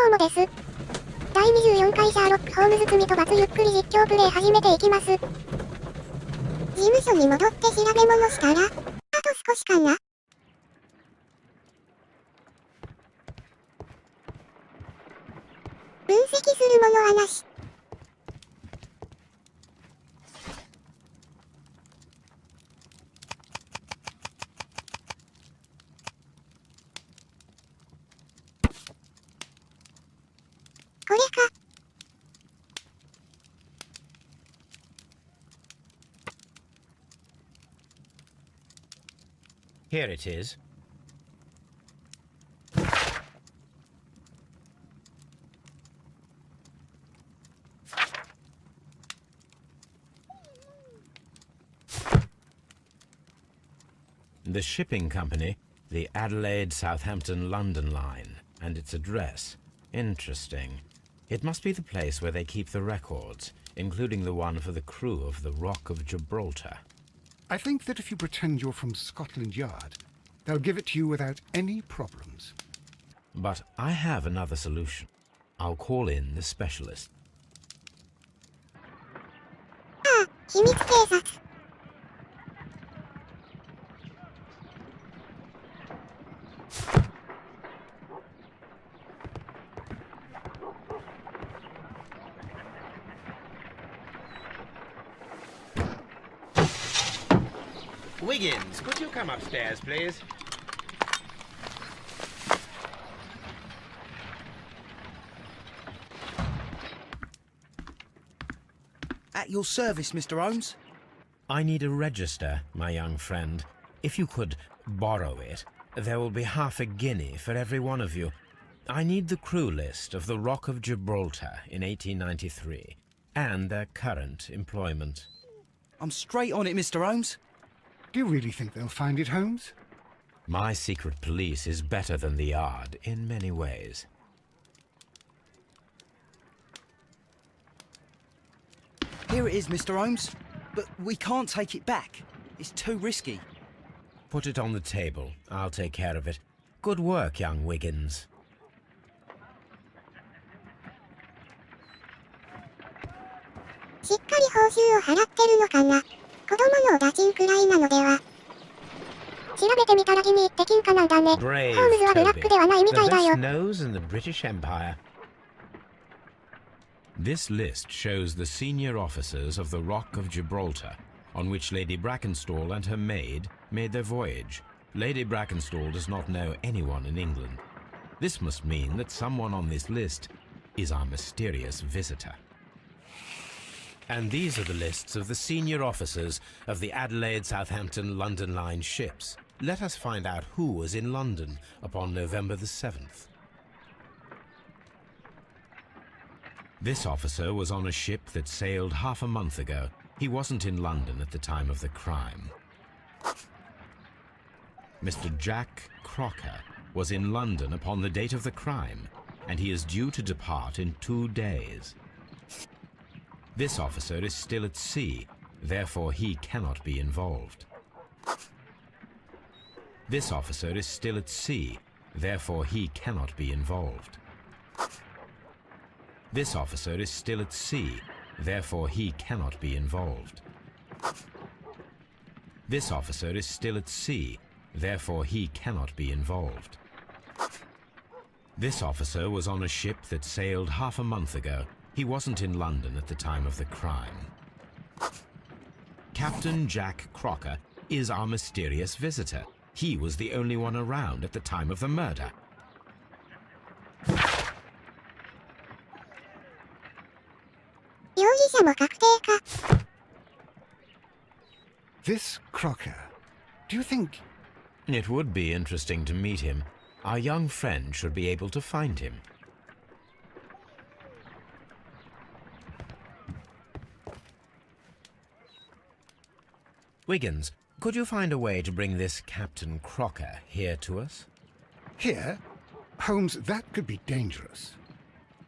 うもです。第24回シャーロック・ホームズ罪と罰ゆっくり実況プレイ始めていきます。事務所に戻って調べ物したら、あと少しかな。分析するものはなし。これか。Here it is. The shipping company, the Adelaide, Southampton, London line, and its address. Interesting. It must be the place where they keep the records, including the one for the crew of the Rock of Gibraltar. I think that if you pretend you're from Scotland Yard, they'll give it to you without any problems. But I have another solution. I'll call in the specialist. ああ、秘密警察。Wiggins, could you come upstairs, please? At your service, Mr. Holmes. I need a register, my young friend. If you could borrow it, there will be half a guinea for every one of you. I need the crew list of the Rock of Gibraltar in 1893, and their current employment. I'm straight on it, Mr. Holmes. Do you really think they'll find it, Holmes? My secret police is better than the Yard in many ways. Here it is, Mr. Holmes. But we can't take it back. It's too risky. Put it on the table. I'll take care of it. Good work, young Wiggins. しっかり報酬を払ってるのかな。子供のおだちんくらいなのでは。調べてみたら気に入って金貨なんだね。ホームズはブラックではないみたいだよ。 The best nose in the British Empire. This list shows the senior officers of the Rock of Gibraltar, on which Lady Brackenstall and her maid made their voyage. Lady Brackenstall does not know anyone in England. This must mean that someone on this list is our mysterious visitor. And these are the lists of the senior officers of the Adelaide, Southampton, London line ships. Let us find out who was in London upon November the 7th. This officer was on a ship that sailed half a month ago. He wasn't in London at the time of the crime. Mr. Jack Crocker was in London upon the date of the crime, and he is due to depart in 2 days. This officer is still at sea, therefore he cannot be involved. This officer is still at sea, therefore he cannot be involved. This officer is still at sea, therefore he cannot be involved. This officer is still at sea, therefore he cannot be involved. This officer was on a ship that sailed half a month ago. He wasn't in London at the time of the crime. Captain Jack Crocker is our mysterious visitor. He was the only one around at the time of the murder. This Crocker, do you think... It would be interesting to meet him. Our young friend should be able to find him. Wiggins, could you find a way to bring this Captain Crocker here to us? Here? Holmes, that could be dangerous.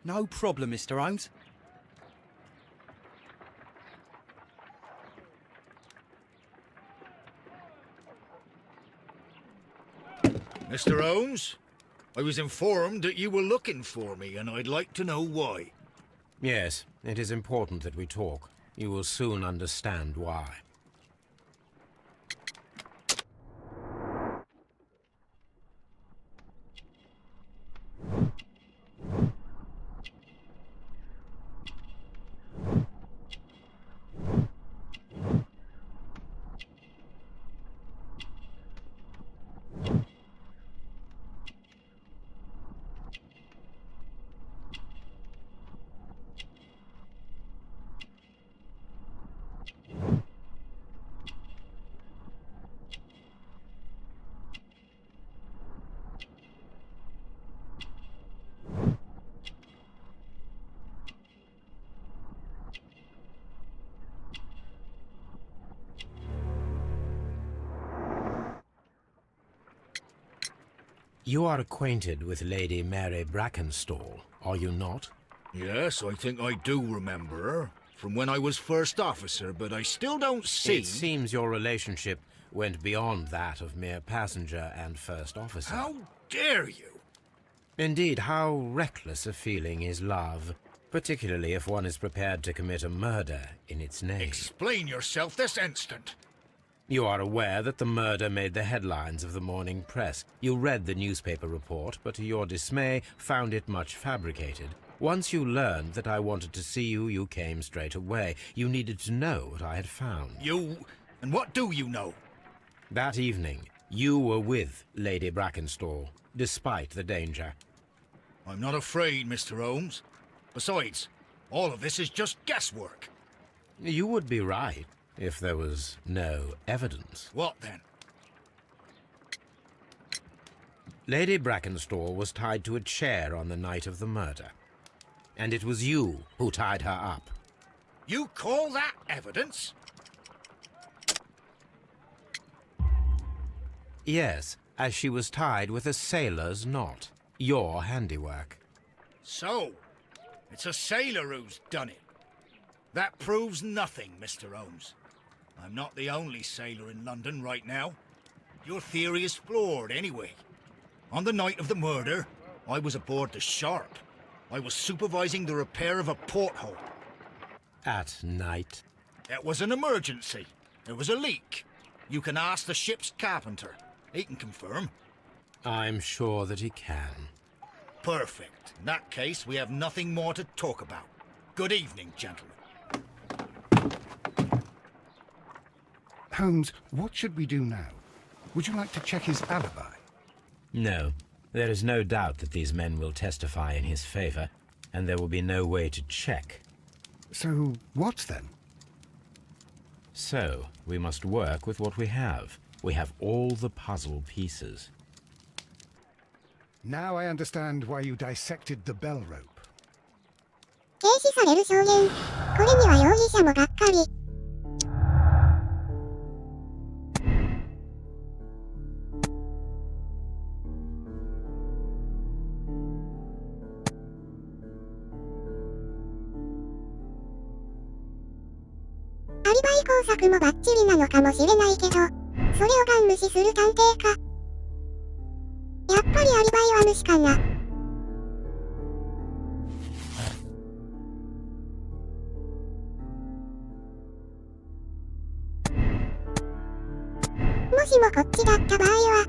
No problem, Mr. Holmes. Mr. Holmes? I was informed that you were looking for me, and I'd like to know why. Yes, it is important that we talk. You will soon understand why. You are acquainted with Lady Mary Brackenstall, are you not? Yes, I think I do remember her. From when I was first officer, but I still don't see... It seems your relationship went beyond that of mere passenger and first officer. How dare you? Indeed, how reckless a feeling is love, particularly if one is prepared to commit a murder in its name. Explain yourself this instant. You are aware that the murder made the headlines of the morning press. You read the newspaper report, but to your dismay, found it much fabricated. Once you learned that I wanted to see you, you came straight away. You needed to know what I had found. You... and what do you know? That evening, you were with Lady Brackenstall, despite the danger. I'm not afraid, Mr. Holmes. Besides, all of this is just guesswork. You would be right, if there was no evidence. What then? Lady Brackenstall was tied to a chair on the night of the murder. And it was you who tied her up. You call that evidence? Yes, as she was tied with a sailor's knot. Your handiwork. So, it's a sailor who's done it. That proves nothing, Mr. Holmes. I'm not the only sailor in London right now. Your theory is flawed anyway. On the night of the murder, I was aboard the Sharp. I was supervising the repair of a porthole. At night? It was an emergency. There was a leak. You can ask the ship's carpenter. He can confirm. I'm sure that he can. Perfect. In that case, we have nothing more to talk about. Good evening, gentlemen. Holmes, what should we do now? Would you like to check his alibi? No. There is no doubt that these men will testify in his favor, and there will be no way to check. So, what then? So, we must work with what we have. We have all the puzzle pieces. Now I understand why you dissected the bell rope. 軽視される証言。これには容疑者もがっかり。アリバイ工作もバッチリなのかもしれないけど、それをガン無視する探偵か。やっぱりアリバイは無視かな。もしもこっちだった場合は、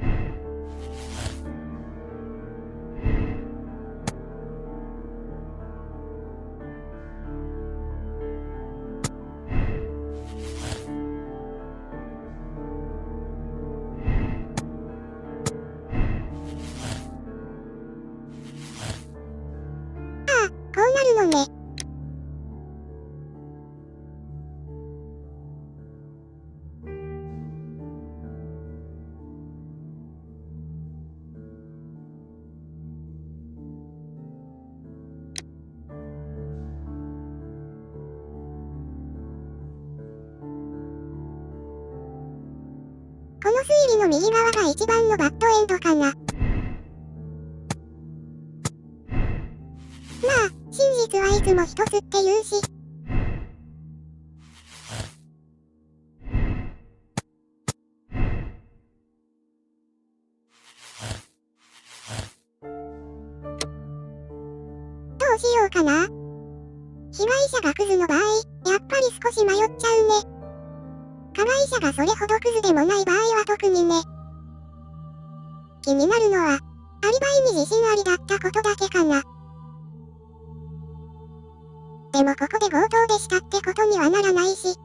こうなるのね。この推理の右側が一番のバッドエンドかな。まあ、真実はいつも一つって言うし。うしようかな。被害者がクズの場合、やっぱり少し迷っちゃうね。加害者がそれほどクズでもない場合は特にね。気になるのは、アリバイに自信ありだったことだけかな。でもここで強盗でしたってことにはならないし。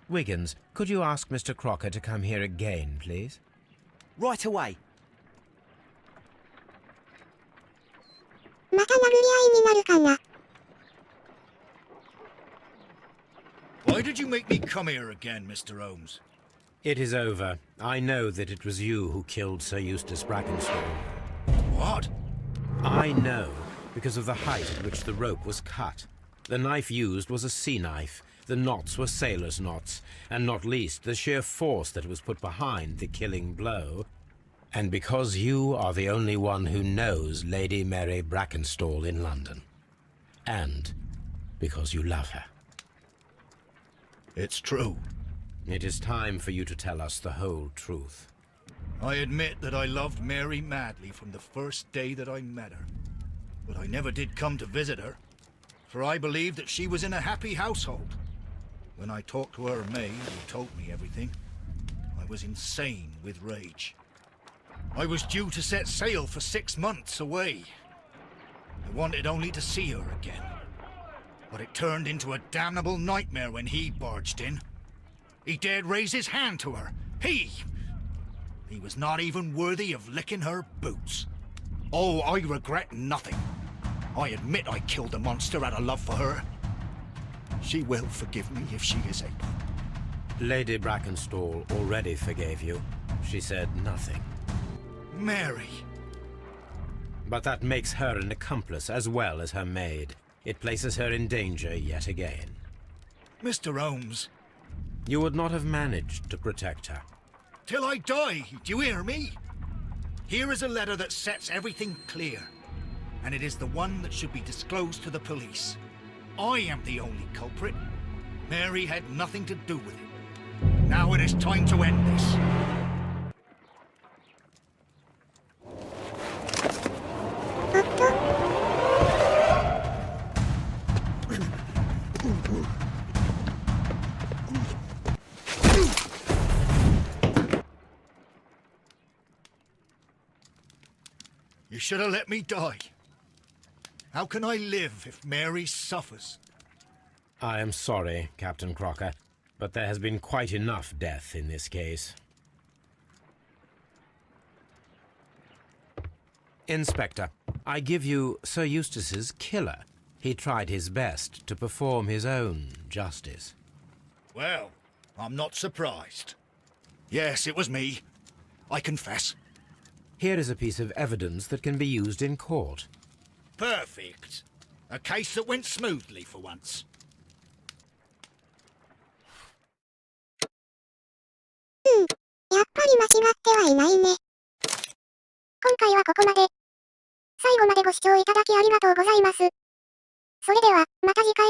Wiggins, could you ask Mr. Crocker to come here again, please? Right away. また殴り合いになるかな。Why did you make me come here again, Mr. Holmes? It is over. I know that it was you who killed Sir Eustace Brackenstall. What? I know, because of the height at which the rope was cut. The knife used was a sea knife. The knots were sailors' knots, and not least the sheer force that was put behind the killing blow. And because you are the only one who knows Lady Mary Brackenstall in London. And because you love her. It's true. It is time for you to tell us the whole truth. I admit that I loved Mary madly from the first day that I met her. But I never did come to visit her, for I believed that she was in a happy household. When I talked to her maid, who told me everything, I was insane with rage. I was due to set sail for 6 months away. I wanted only to see her again. But it turned into a damnable nightmare when he barged in. He dared raise his hand to her. He was not even worthy of licking her boots. Oh, I regret nothing. I admit I killed the monster out of love for her. She will forgive me if she is able. Lady Brackenstall already forgave you. She said nothing. Mary. But that makes her an accomplice as well as her maid. It places her in danger yet again. Mr. Holmes. You would not have managed to protect her. Till I die, do you hear me? Here is a letter that sets everything clear. And it is the one that should be disclosed to the police. I am the only culprit. Mary had nothing to do with it. Now it is time to end this. You should have let me die. How can I live if Mary suffers? I am sorry, Captain Crocker, but there has been quite enough death in this case. Inspector, I give you Sir Eustace's killer. He tried his best to perform his own justice. Well, I'm not surprised. Yes, it was me. I confess. Here is a piece of evidence that can be used in court. Perfect. A case that went smoothly for once. やっぱり間違ってはいないね。今回はここまで。最後までご視聴いただきありがとうございます。それでは、また次回。